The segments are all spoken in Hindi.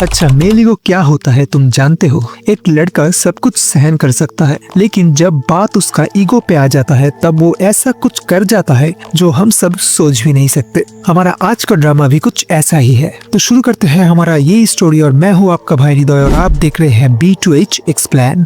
अच्छा, मेल ईगो क्या होता है तुम जानते हो? एक लड़का सब कुछ सहन कर सकता है, लेकिन जब बात उसका ईगो पे आ जाता है तब वो ऐसा कुछ कर जाता है जो हम सब सोच भी नहीं सकते। हमारा आज का ड्रामा भी कुछ ऐसा ही है। तो शुरू करते हैं हमारा ये स्टोरी और मैं हूँ आपका भाई हृदय और आप देख रहे हैं B2H एक्सप्लेन।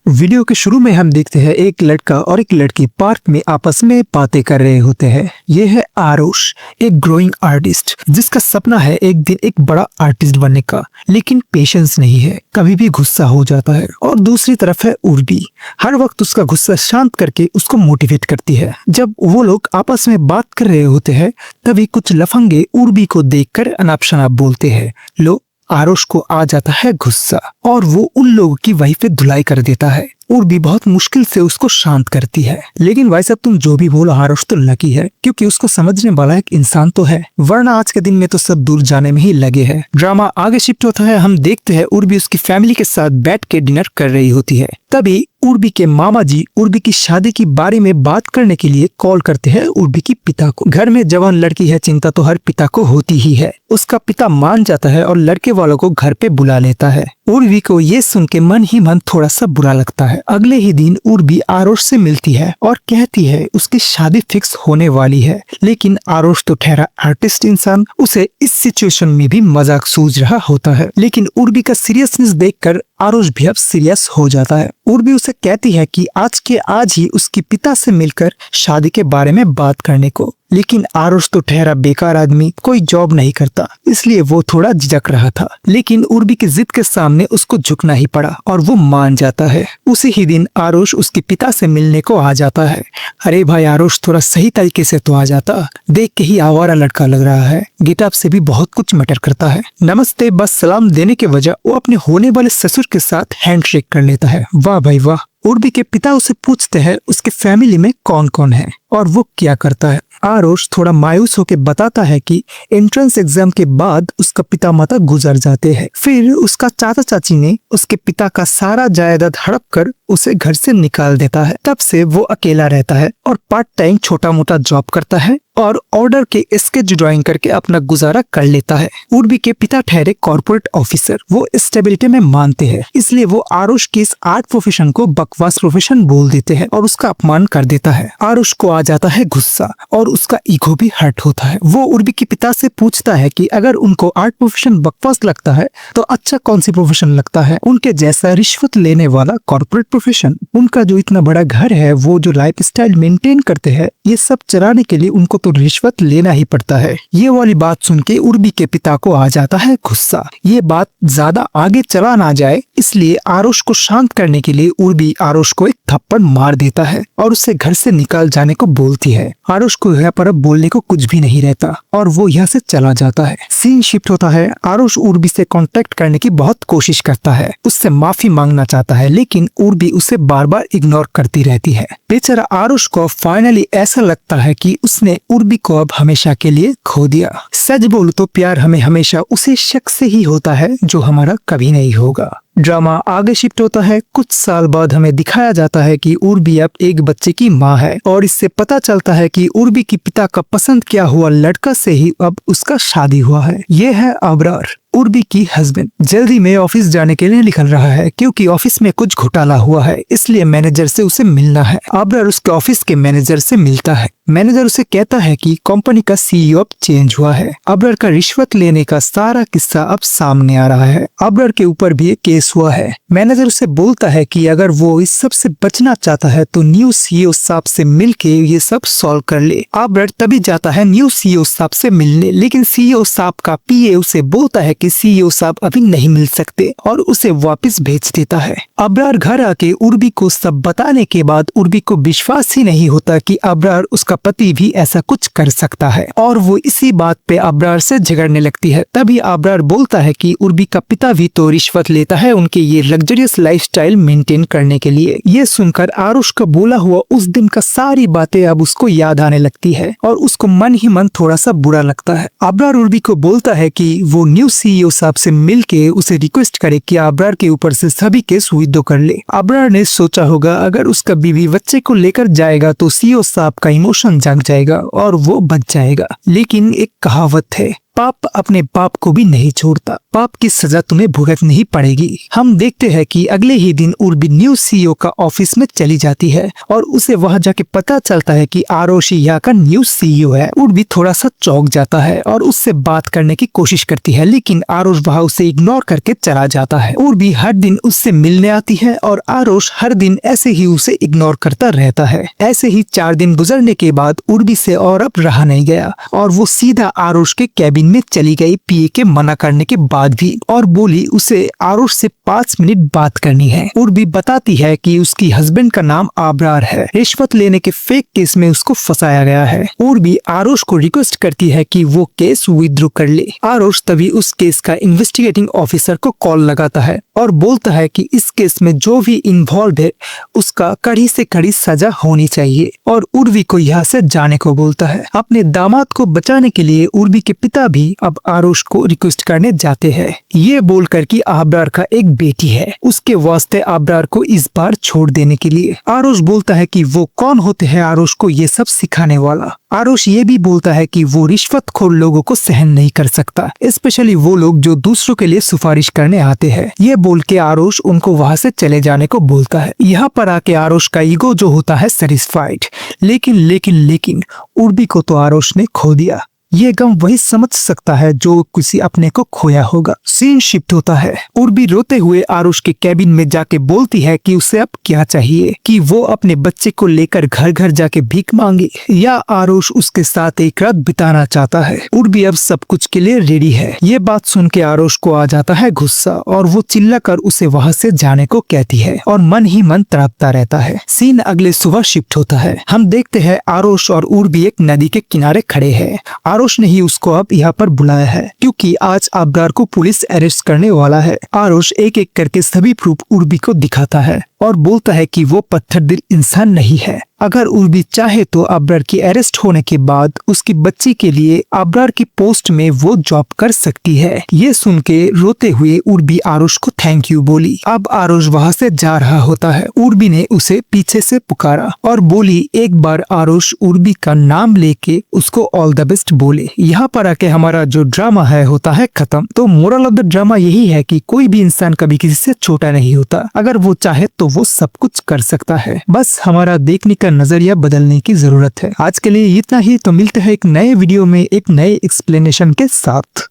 वीडियो के शुरू में हम देखते हैं एक लड़का और एक लड़की पार्क में आपस में बातें कर रहे होते हैं। ये है आरुष, एक ग्रोइंग आर्टिस्ट जिसका सपना है एक दिन एक बड़ा आर्टिस्ट बनने का, लेकिन पेशेंस नहीं है, कभी भी गुस्सा हो जाता है। और दूसरी तरफ है उर्वी, हर वक्त उसका गुस्सा शांत करके उसको मोटिवेट करती है। जब वो लोग आपस में बात कर रहे होते हैं तभी कुछ लफंगे उर्वी को देखकर अनाप शनाप बोलते हैं। लो, आरुष को आ जाता है गुस्सा और वो उन लोगों की वहीं पे धुलाई कर देता है। उर्वी बहुत मुश्किल से उसको शांत करती है, लेकिन भाई साहब तुम जो भी बोलो आरुष तो लकी है क्योंकि उसको समझने वाला एक इंसान तो है, वरना आज के दिन में तो सब दूर जाने में ही लगे हैं। ड्रामा आगे शिफ्ट होता है। हम देखते हैं उर्वी उसकी फैमिली के साथ बैठ के डिनर कर रही होती है। तभी उर्वी के मामा जी उर्वी की शादी के बारे में बात करने के लिए कॉल करते हैं उर्वी की पिता को। घर में जवान लड़की है, चिंता तो हर पिता को होती ही है। उसका पिता मान जाता है और लड़के वालों को घर पे बुला लेता है। उर्वी को ये सुन के मन ही मन थोड़ा सा बुरा लगता है। अगले ही दिन उर्वी आरुष से मिलती है और कहती है उसकी शादी फिक्स होने वाली है, लेकिन आरुष तो ठहरा आर्टिस्ट इंसान, उसे इस सिचुएशन में भी मजाक सूझ रहा होता है। लेकिन उर्वी का सीरियसनेस देखकर आरुष भी अब सीरियस हो जाता है। उर्वी उसे कहती है कि आज के आज ही उसके पिता से मिलकर शादी के बारे में बात करने को, लेकिन आरुष तो ठहरा बेकार आदमी, कोई जॉब नहीं करता, इसलिए वो थोड़ा झिझक रहा था। लेकिन उर्वी की जिद के सामने उसको झुकना ही पड़ा और वो मान जाता है। उसी ही दिन आरुष उसके पिता से मिलने को आ जाता है। अरे भाई आरुष, थोड़ा सही तरीके से तो आ जाता, देख के ही आवारा लड़का लग रहा है, गेटअप से भी बहुत कुछ मैटर करता है। नमस्ते बस सलाम देने के वजह वो अपने होने वाले ससुर के साथ हैंडशेक कर लेता है। वाह भाई वाह। उर्वी के पिता उसे पूछते हैं उसके फैमिली में कौन कौन है और वो क्या करता है। आरुष थोड़ा मायूस होकर बताता है कि एंट्रेंस एग्जाम के बाद उसका पिता माता गुजर जाते हैं। फिर उसका चाचा चाची ने उसके पिता का सारा जायदाद हड़प कर उसे घर से निकाल देता है। तब से वो अकेला रहता है और पार्ट टाइम छोटा मोटा जॉब करता है और ऑर्डर के स्केच ड्राइंग करके अपना गुजारा कर लेता है। उर्वी के पिता ठहरे कॉर्पोरेट ऑफिसर, वो स्टेबिलिटी में मानते हैं, इसलिए वो आरुष की इस आर्ट प्रोफेशन को बकवास प्रोफेशन बोल देते हैं और उसका अपमान कर देता है। आरुष को आ जाता है गुस्सा और उसका ईगो भी हर्ट होता है। वो उर्वी के पिता से पूछता है कि अगर उनको आर्ट प्रोफेशन बकवास लगता है तो अच्छा कौन सी प्रोफेशन लगता है, उनके जैसा रिश्वत लेने वाला कॉर्पोरेट प्रोफेशन। उनका जो इतना बड़ा घर है, वो जो लाइफ स्टाइल मेंटेन करते हैं, ये सब चलाने के लिए उनको तो रिश्वत लेना ही पड़ता है। ये वाली बात सुन के उर्वी के पिता को आ जाता है गुस्सा। ये बात ज्यादा आगे चला ना जाए इसलिए आरुष को शांत करने के लिए उर्वी आरुष को एक थप्पड़ मार देता है और उसे घर से निकाल जाने को बोलती है। आरुष को यहाँ पर अब बोलने को कुछ भी नहीं रहता और वो यहाँ से चला जाता है। सीन शिफ्ट होता है। आरुष उर्वी से कांटेक्ट करने की बहुत कोशिश करता है, उससे माफी मांगना चाहता है, लेकिन उर्वी उसे बार बार इग्नोर करती रहती है। बेचारा आरुष को फाइनली ऐसा लगता है कि उसने उर्वी को अब हमेशा के लिए खो दिया। सच बोलूं तो प्यार हमें हमेशा उसी शख्स से ही होता है जो हमारा कभी नहीं होगा। ड्रामा आगे शिफ्ट होता है। कुछ साल बाद हमें दिखाया जाता है कि उर्वी अब एक बच्चे की माँ है और इससे पता चलता है कि उर्वी की पिता का पसंद किया हुआ लड़का से ही अब उसका शादी हुआ है। ये है अबरार, उर्वी की हस्बैंड। जल्दी में ऑफिस जाने के लिए निकल रहा है क्योंकि ऑफिस में कुछ घोटाला हुआ है, इसलिए मैनेजर से उसे मिलना है। अबरार उसके ऑफिस के मैनेजर से मिलता है। मैनेजर उसे कहता है कि कंपनी का CEO अब चेंज हुआ है। अबरार का रिश्वत लेने का सारा किस्सा अब सामने आ रहा है। अबरार के ऊपर भी एक केस हुआ है। मैनेजर उसे बोलता है कि अगर वो इस सब से बचना चाहता है तो न्यू CEO साहब से मिलके ये सब सॉल्व कर ले। अबरार तभी जाता है न्यू CEO साहब से मिलने, लेकिन CEO साहब का PA उसे बोलता है कि CEO साहब अभी नहीं मिल सकते और उसे वापस भेज देता है। अबरार घर आके उर्वी को सब बताने के बाद उर्वी को विश्वास ही नहीं होता कि अबरार उसका पति भी ऐसा कुछ कर सकता है और वो इसी बात पे अबरार से झगड़ने लगती है। तभी अबरार बोलता है कि उर्वी का पिता भी तो रिश्वत लेता है उनके ये लग्जरियस लाइफस्टाइल मेंटेन करने के लिए। ये सुनकर आरुष का बोला हुआ उस दिन का सारी बातें अब उसको याद आने लगती है और उसको मन ही मन थोड़ा सा बुरा लगता है। अबरार उर्वी को बोलता है कि वो न्यू CEO साहब से मिलके उसे रिक्वेस्ट करे कि अबरार के ऊपर से सभी केस विथड्रॉ कर ले। अबरार ने सोचा होगा अगर उसका बीवी बच्चे को लेकर जाएगा तो CEO साहब का इमोशन जाग जाएगा और वो बच जाएगा। लेकिन एक कहावत है, पाप अपने पाप को भी नहीं छोड़ता। पाप की सजा तुम्हें भुगतनी ही पड़ेगी। हम देखते हैं कि अगले ही दिन उर्वी न्यू सीईओ का ऑफिस में चली जाती है और उसे वहां जाके पता चलता है कि आरुष यहाँ का न्यू सीईओ है। उर्वी थोड़ा सा चौंक जाता है और उससे बात करने की कोशिश करती है, लेकिन आरुष वहाँ उसे इग्नोर करके चला जाता है। उर्वी हर दिन उससे मिलने आती है और आरुष हर दिन ऐसे ही उसे इग्नोर करता रहता है। ऐसे ही 4 दिन गुजरने के बाद उर्वी से और अब रहा नहीं गया और वो सीधा आरुष के कैबिन में चली गई पीए के मना करने के बाद भी, और बोली उसे आरुष से 5 मिनट बात करनी है। उर्वी बताती है कि उसकी हस्बैंड का नाम आबरार है, रिश्वत लेने के फेक केस में उसको फंसाया गया है। उर्वी आरुष को रिक्वेस्ट करती है कि वो केस विथड्रॉ कर ले। आरुष तभी उस केस का इन्वेस्टिगेटिंग ऑफिसर को कॉल लगाता है और बोलता है कि इस केस में जो भी इन्वॉल्व है उसका कड़ी से कड़ी सजा होनी चाहिए, और उर्वी को यहाँ से जाने को बोलता है। अपने दामाद को बचाने के लिए उर्वी के पिता भी अब आरुष को रिक्वेस्ट करने जाते हैं, ये बोलकर कि आबरार का एक बेटी है, उसके वास्ते आबरार को इस बार छोड़ देने के लिए। आरुष बोलता है कि वो कौन होते हैं आरुष को ये सब सिखाने वाला। आरुष ये भी बोलता है कि वो रिश्वतखोर लोगों को सहन नहीं कर सकता, स्पेशली वो लोग जो दूसरों के लिए सिफारिश करने आते हैं। ये बोल के आरुष उनको वहाँ से चले जाने को बोलता है। यहाँ पर आके आरुष का ईगो जो होता है सेटिस्फाइड, लेकिन उर्वी को तो आरुष ने खो दिया। ये गम वही समझ सकता है जो किसी अपने को खोया होगा। सीन शिफ्ट होता है। उर्वी रोते हुए आरुष के कैबिन में जाके बोलती है कि उसे अब क्या चाहिए, कि वो अपने बच्चे को लेकर घर घर जाके भीख मांगे या आरुष उसके साथ एक रात बिताना चाहता है। उर्वी अब सब कुछ के लिए रेडी है। ये बात सुन के आरुष को आ जाता है गुस्सा और वो चिल्लाकर उसे वहाँ से जाने को कहती है और मन ही मन तड़पता रहता है। सीन अगले सुबह शिफ्ट होता है। हम देखते हैं आरुष और उर्वी एक नदी के किनारे खड़े हैं। आरुष ने ही उसको अब यहाँ पर बुलाया है क्योंकि आज आबरार को पुलिस अरेस्ट करने वाला है। आरुष एक एक करके सभी प्रूफ उर्वी को दिखाता है और बोलता है कि वो पत्थर दिल इंसान नहीं है। अगर उर्वी चाहे तो आबरार की अरेस्ट होने के बाद उसकी बच्ची के लिए आबरार की पोस्ट में वो जॉब कर सकती है। ये सुन के रोते हुए उर्वी आरुष को थैंक यू बोली। अब आरुष वहाँ से जा रहा होता है। उर्वी ने उसे पीछे से पुकारा और बोली एक बार आरुष उर्वी का नाम लेके उसको ऑल द बेस्ट बोले। यहाँ पर आके हमारा जो ड्रामा है होता है खत्म। तो मोरल ऑफ द ड्रामा यही है कि कोई भी इंसान कभी किसी से छोटा नहीं होता। अगर वो चाहे तो वो सब कुछ कर सकता है, बस हमारा देखने का नजरिया बदलने की जरूरत है। आज के लिए इतना ही, तो मिलते हैं एक नए वीडियो में एक नए एक्सप्लेनेशन के साथ।